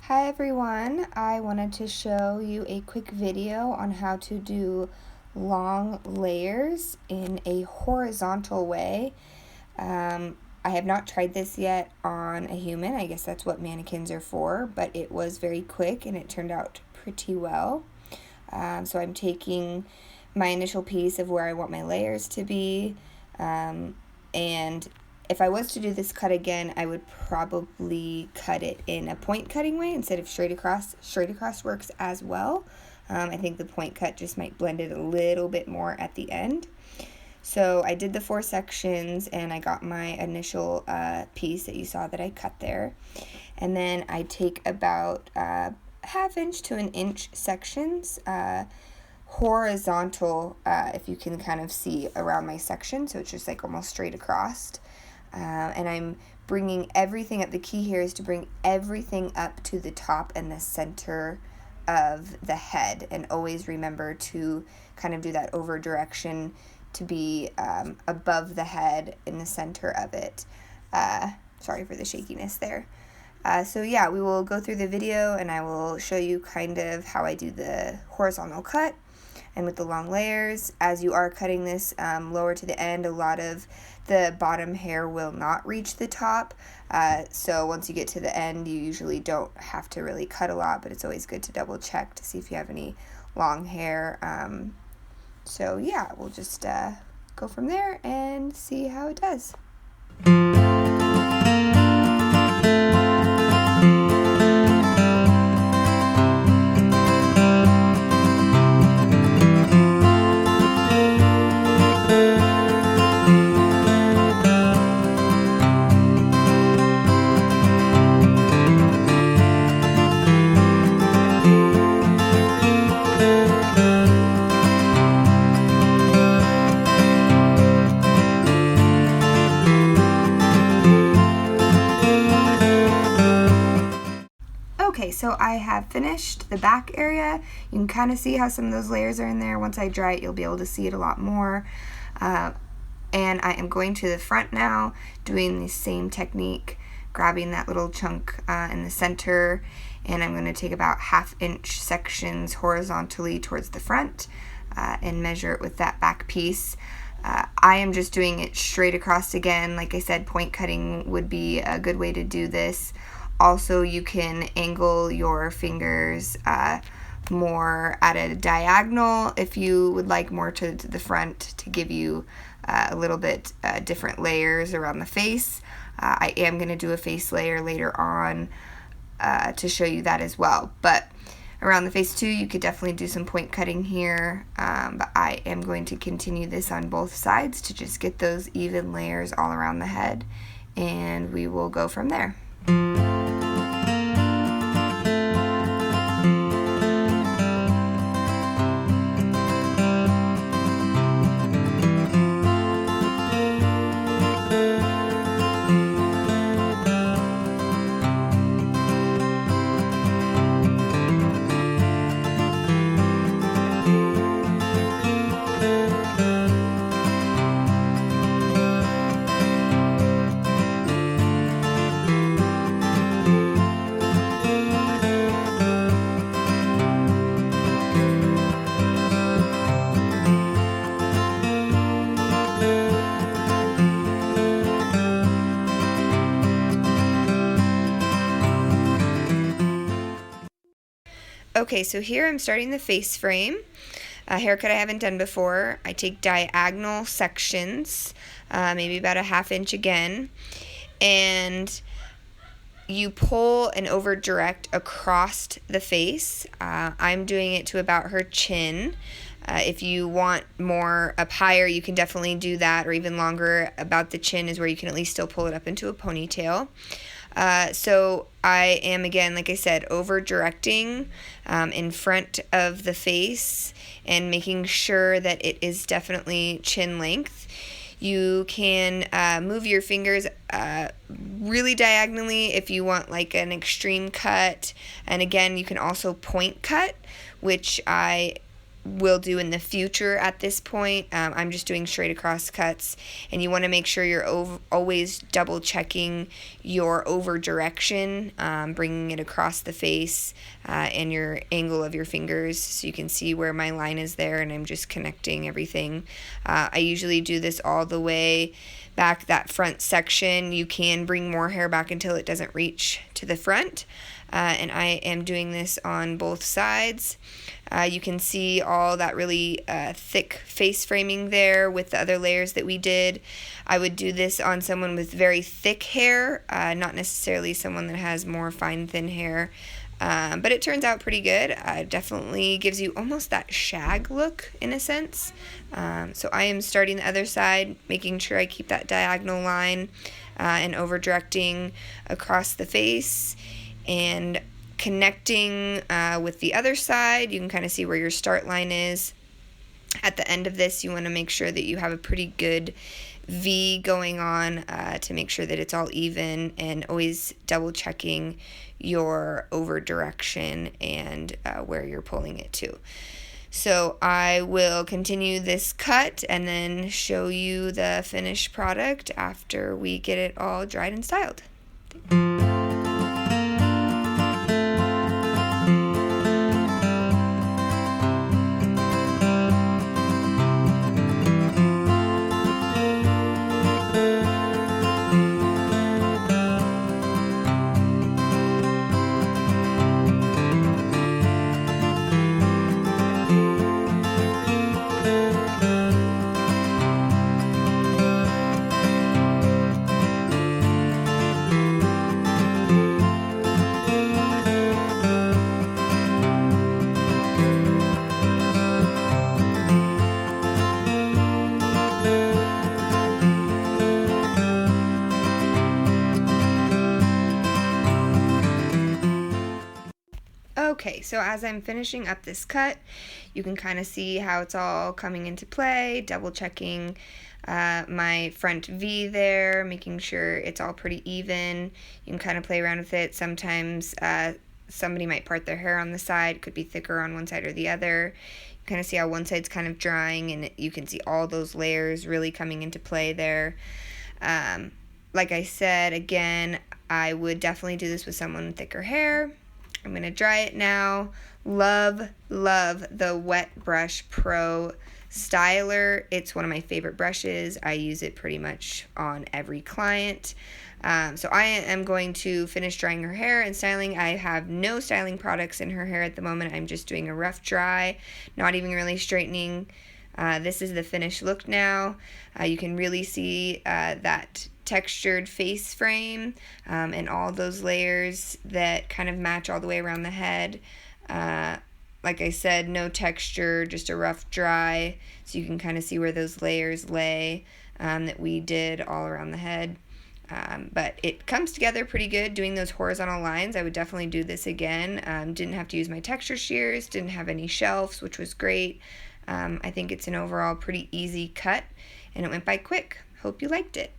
Hi everyone, I wanted to show you a quick video on how to do long layers in a horizontal way. I have not tried this yet on a human. I guess that's what mannequins are for, but it was very quick and it turned out pretty well. So I'm taking my initial piece of where I want my layers to be, and if I was to do this cut again, I would probably cut it in a point cutting way instead of straight across. Straight across works as well. I think the point cut just might blend it a little bit more at the end. So I did the 4 sections and I got my initial piece that you saw that I cut there. And then I take about 1/2 inch to 1 inch sections, horizontal, if you can kind of see around my section, so it's just like almost straight across. And I'm bringing everything up. The key here is to bring everything up to the top and the center of the head, and always remember to kind of do that over direction to be above the head in the center of it. Sorry for the shakiness there. So yeah, we will go through the video and I will show you kind of how I do the horizontal cut and with the long layers. As you are cutting this lower to the end, a lot of the bottom hair will not reach the top. So once you get to the end, you usually don't have to really cut a lot, but it's always good to double check to see if you have any long hair. So yeah, we'll just go from there and see how it does. Okay, so I have finished the back area. You can kind of see how some of those layers are in there. Once I dry it, you'll be able to see it a lot more. And I am going to the front now, doing the same technique, grabbing that little chunk in the center, and I'm going to take about 1/2 inch sections horizontally towards the front and measure it with that back piece. I am just doing it straight across again. Like I said, point cutting would be a good way to do this. Also, you can angle your fingers more at a diagonal if you would like, more to the front to give you a little bit different layers around the face. I am going to do a face layer later on to show you that as well. But around the face too, you could definitely do some point cutting here. But I am going to continue this on both sides to just get those even layers all around the head, and we will go from there. Okay, so here I'm starting the face frame. A haircut I haven't done before. I take diagonal sections, maybe about 1/2 inch again, and you pull and over direct across the face. I'm doing it to about her chin. If you want more up higher, you can definitely do that, or even longer about the chin is where you can at least still pull it up into a ponytail. So I am, again, like I said, over directing in front of the face and making sure that it is definitely chin length. You can move your fingers really diagonally if you want like an extreme cut. And again, you can also point cut, which I will do in the future at this point. I'm just doing straight across cuts, and you want to make sure you're always double checking your over direction, bringing it across the face and your angle of your fingers so you can see where my line is there, and I'm just connecting everything. I usually do this all the way back, that front section. You can bring more hair back until it doesn't reach to the front, and I am doing this on both sides. You can see all that really thick face framing there with the other layers that we did. I would do this on someone with very thick hair, not necessarily someone that has more fine, thin hair. But it turns out pretty good. It definitely gives you almost that shag look in a sense. So I am starting the other side, making sure I keep that diagonal line and over directing across the face and connecting with the other side. You can kind of see where your start line is. At the end of this, you want to make sure that you have a pretty good V going on to make sure that it's all even, and always double checking your over direction and where you're pulling it to. So I will continue this cut and then show you the finished product after we get it all dried and styled. Okay, so as I'm finishing up this cut, you can kind of see how it's all coming into play, double checking my front V there, making sure it's all pretty even. You can kind of play around with it. Sometimes somebody might part their hair on the side, could be thicker on one side or the other. You kind of see how one side's kind of drying, and you can see all those layers really coming into play there. Like I said, again, I would definitely do this with someone with thicker hair. I'm going to dry it now. Love the Wet Brush Pro Styler. It's one of my favorite brushes. I use it pretty much on every client. So I am going to finish drying her hair and styling. I have no styling products in her hair at the moment. I'm just doing a rough dry, not even really straightening. This is the finished look now. You can really see that textured face frame and all those layers that kind of match all the way around the head. Like I said, no texture, just a rough dry, so you can kind of see where those layers lay that we did all around the head. But it comes together pretty good doing those horizontal lines. I would definitely do this again. Didn't have to use my texture shears, didn't have any shelves, which was great. I think it's an overall pretty easy cut, and it went by quick. Hope you liked it.